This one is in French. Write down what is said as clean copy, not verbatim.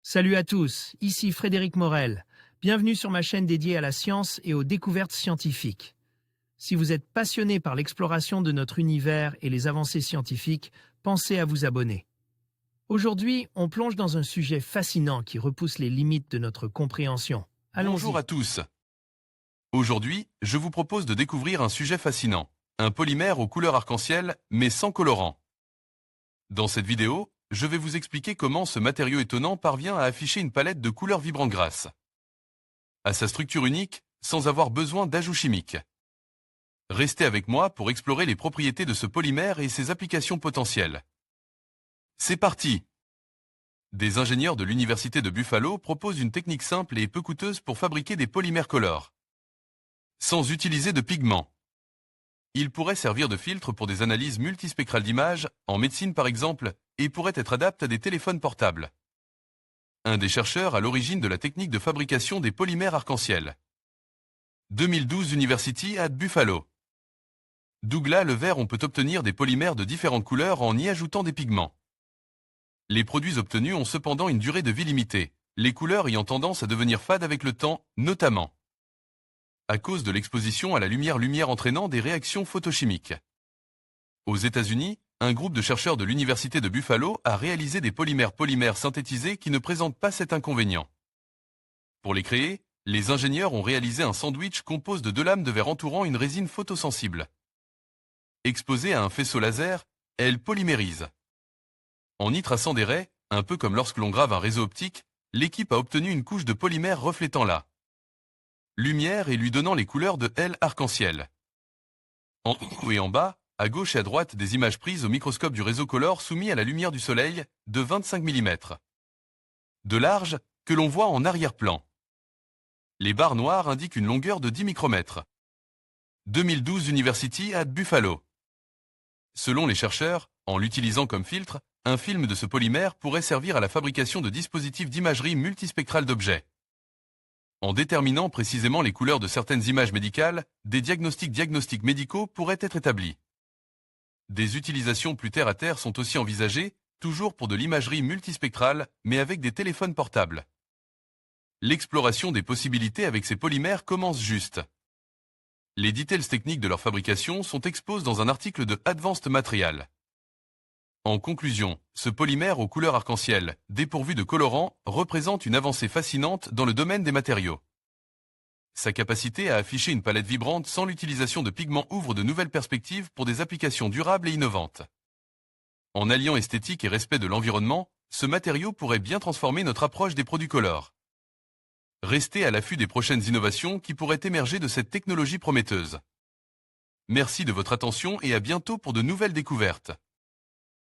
Salut à tous, ici Frédéric Morel. Bienvenue sur ma chaîne dédiée à la science et aux découvertes scientifiques. Si vous êtes passionné par l'exploration de notre univers et les avancées scientifiques, pensez à vous abonner. Aujourd'hui, on plonge dans un sujet fascinant qui repousse les limites de notre compréhension. Bonjour Allons-y. à tous. Aujourd'hui, je vous propose de découvrir un sujet fascinant, un polymère aux couleurs arc-en-ciel, mais sans colorant. Dans cette vidéo, je vais vous expliquer comment ce matériau étonnant parvient à afficher une palette de couleurs vibrantes grâce à sa structure unique, sans avoir besoin d'ajouts chimiques. Restez avec moi pour explorer les propriétés de ce polymère et ses applications potentielles. C'est parti! Des ingénieurs de l'Université de Buffalo proposent une technique simple et peu coûteuse pour fabriquer des polymères colores, sans utiliser de pigments. Ils pourraient servir de filtre pour des analyses multispectrales d'images, en médecine par exemple, et pourraient être adaptés à des téléphones portables. Un des chercheurs à l'origine de la technique de fabrication des polymères arc-en-ciel. 2012 University at Buffalo. Douglas Levert, on peut obtenir des polymères de différentes couleurs en y ajoutant des pigments. Les produits obtenus ont cependant une durée de vie limitée, les couleurs ayant tendance à devenir fades avec le temps, notamment à cause de l'exposition à la lumière entraînant des réactions photochimiques. Aux États-Unis, un groupe de chercheurs de l'Université de Buffalo a réalisé des polymères synthétisés qui ne présentent pas cet inconvénient. Pour les créer, les ingénieurs ont réalisé un sandwich composé de deux lames de verre entourant une résine photosensible. Exposée à un faisceau laser, elle polymérise. En y traçant des raies, un peu comme lorsque l'on grave un réseau optique, l'équipe a obtenu une couche de polymère reflétant la lumière et lui donnant les couleurs de L arc-en-ciel. En haut et en bas, à gauche et à droite, des images prises au microscope du réseau Color soumis à la lumière du soleil, de 25 mm. De large, que l'on voit en arrière-plan. Les barres noires indiquent une longueur de 10 micromètres. 2012 University at Buffalo. Selon les chercheurs, en l'utilisant comme filtre, un film de ce polymère pourrait servir à la fabrication de dispositifs d'imagerie multispectrale d'objets. En déterminant précisément les couleurs de certaines images médicales, des diagnostics médicaux pourraient être établis. Des utilisations plus terre-à-terre sont aussi envisagées, toujours pour de l'imagerie multispectrale, mais avec des téléphones portables. L'exploration des possibilités avec ces polymères commence juste. Les details techniques de leur fabrication sont exposés dans un article de Advanced Materials. En conclusion, ce polymère aux couleurs arc-en-ciel, dépourvu de colorants, représente une avancée fascinante dans le domaine des matériaux. Sa capacité à afficher une palette vibrante sans l'utilisation de pigments ouvre de nouvelles perspectives pour des applications durables et innovantes. En alliant esthétique et respect de l'environnement, ce matériau pourrait bien transformer notre approche des produits colores. Restez à l'affût des prochaines innovations qui pourraient émerger de cette technologie prometteuse. Merci de votre attention et à bientôt pour de nouvelles découvertes.